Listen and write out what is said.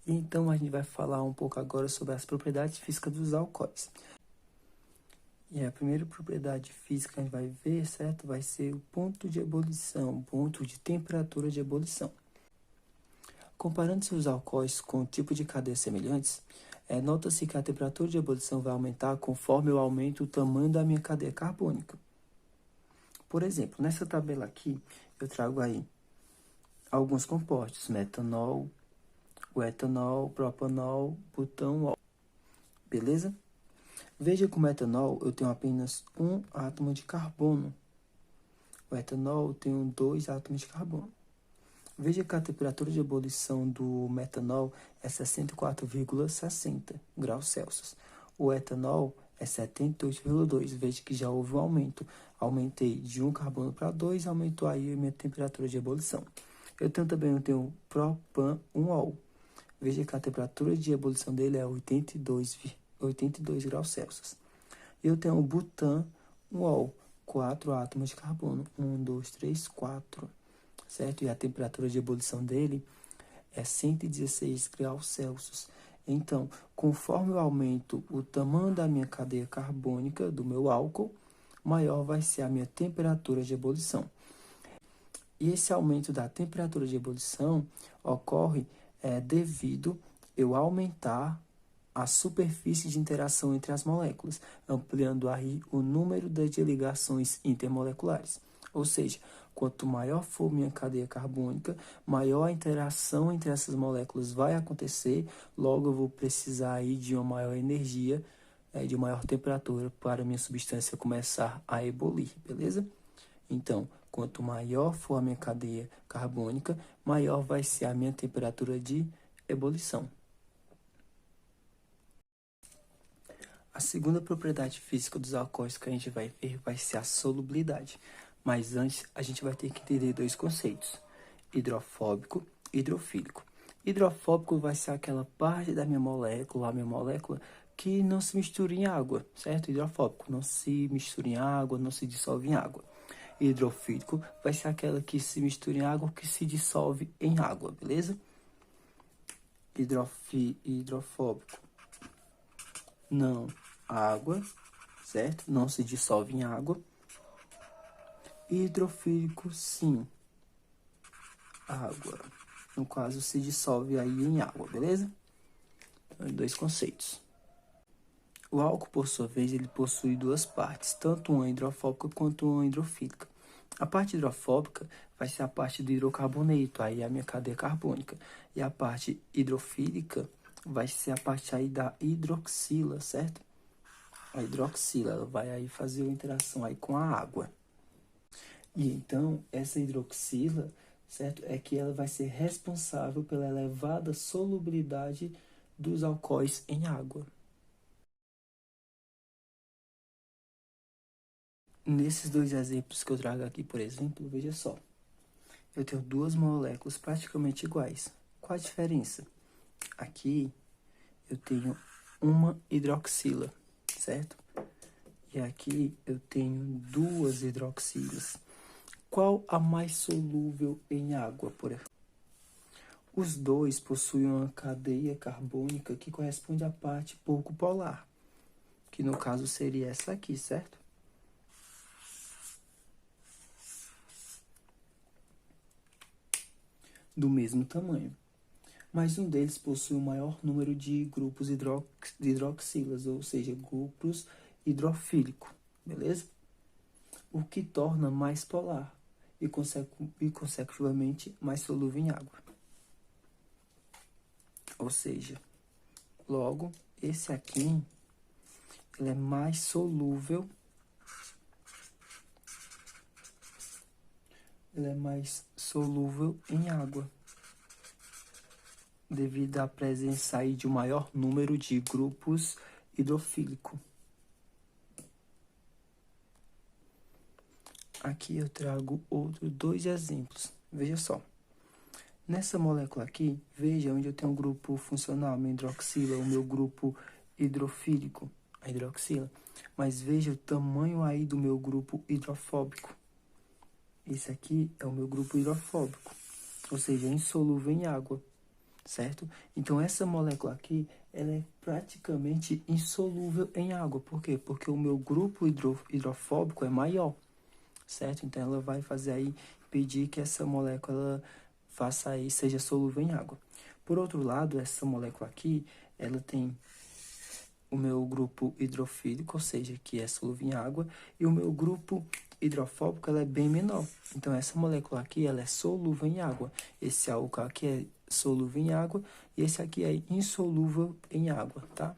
Então, a gente vai falar um pouco agora sobre as propriedades físicas dos alcoóis. E a primeira propriedade física que a gente vai ver, certo? Vai ser o ponto de ebulição, ponto de temperatura de ebulição. Comparando-se os alcoóis com tipo de cadeia semelhantes, nota-se que a temperatura de ebulição vai aumentar conforme eu aumento o tamanho da minha cadeia carbônica. Por exemplo, nessa tabela aqui, eu trago aí alguns compostos: metanol, o etanol, propanol, butanol. Beleza? Veja que o metanol eu tenho apenas um átomo de carbono. O etanol eu tenho 2 átomos de carbono. Veja que a temperatura de ebulição do metanol é 64,60 graus Celsius. O etanol é 78,2. Veja que já houve um aumento. Aumentei de 1 carbono para 2, aumentou aí a minha temperatura de ebulição. Eu tenho propanol. Veja que a temperatura de ebulição dele é 82 graus Celsius. Eu tenho o butanol, 4 átomos de carbono. 1, 2, 3, 4. Certo? E a temperatura de ebulição dele é 116 graus Celsius. Então, conforme eu aumento o tamanho da minha cadeia carbônica, do meu álcool, maior vai ser a minha temperatura de ebulição. E esse aumento da temperatura de ebulição ocorre devido eu aumentar a superfície de interação entre as moléculas, ampliando aí o número de ligações intermoleculares. Ou seja, quanto maior for minha cadeia carbônica, maior a interação entre essas moléculas vai acontecer, logo eu vou precisar aí de uma maior energia, de maior temperatura para minha substância começar a ebulir, beleza? Então, quanto maior for a minha cadeia carbônica, maior vai ser a minha temperatura de ebulição. A segunda propriedade física dos alcoóis que a gente vai ver vai ser a solubilidade. Mas antes, a gente vai ter que entender 2 conceitos: hidrofóbico e hidrofílico. Hidrofóbico vai ser aquela parte da minha molécula, que não se mistura em água, certo? Hidrofóbico não se mistura em água, não se dissolve em água. Hidrofílico vai ser aquela que se mistura em água, que se dissolve em água, beleza? Hidrofóbico, não água, certo? Não se dissolve em água. Hidrofílico, sim, água. No caso, se dissolve aí em água, beleza? Então, 2 conceitos. O álcool, por sua vez, ele possui 2 partes, tanto uma hidrofóbica quanto uma hidrofílica. A parte hidrofóbica vai ser a parte do hidrocarboneto, aí a minha cadeia carbônica. E a parte hidrofílica vai ser a parte aí da hidroxila, certo? A hidroxila, ela vai aí fazer uma interação aí com a água. E então, essa hidroxila, certo? É que ela vai ser responsável pela elevada solubilidade dos alcoóis em água. Nesses 2 exemplos que eu trago aqui, por exemplo, veja só. Eu tenho 2 moléculas praticamente iguais. Qual a diferença? Aqui eu tenho uma hidroxila, certo? E aqui eu tenho 2 hidroxilas. Qual a mais solúvel em água, por exemplo? Os 2 possuem uma cadeia carbônica que corresponde à parte pouco polar, que no caso seria essa aqui, certo? Do mesmo tamanho. Mas um deles possui um maior número de grupos hidroxilas, ou seja, grupos hidrofílicos, beleza? O que torna mais polar e, consecutivamente, mais solúvel em água. Ou seja, logo, esse aqui, ele é mais solúvel, em água, devido à presença aí de um maior número de grupos hidrofílicos. Aqui eu trago outros 2 exemplos. Veja só. Nessa molécula aqui, veja onde eu tenho um grupo funcional, a minha hidroxila, o meu grupo hidrofílico, a hidroxila. Mas veja o tamanho aí do meu grupo hidrofóbico. Esse aqui é o meu grupo hidrofóbico, ou seja, insolúvel em água. certo? Então, essa molécula aqui, ela é praticamente insolúvel em água. Por quê? Porque o meu grupo hidrofóbico é maior, certo? Então, ela vai fazer aí, pedir que essa molécula faça aí, seja solúvel em água. Por outro lado, essa molécula aqui, ela tem o meu grupo hidrofílico, ou seja, que é solúvel em água, e o meu grupo hidrofóbico, ela é bem menor. Então, essa molécula aqui, ela é solúvel em água. Esse álcool aqui é solúvel em água, e esse aqui é insolúvel em água, tá?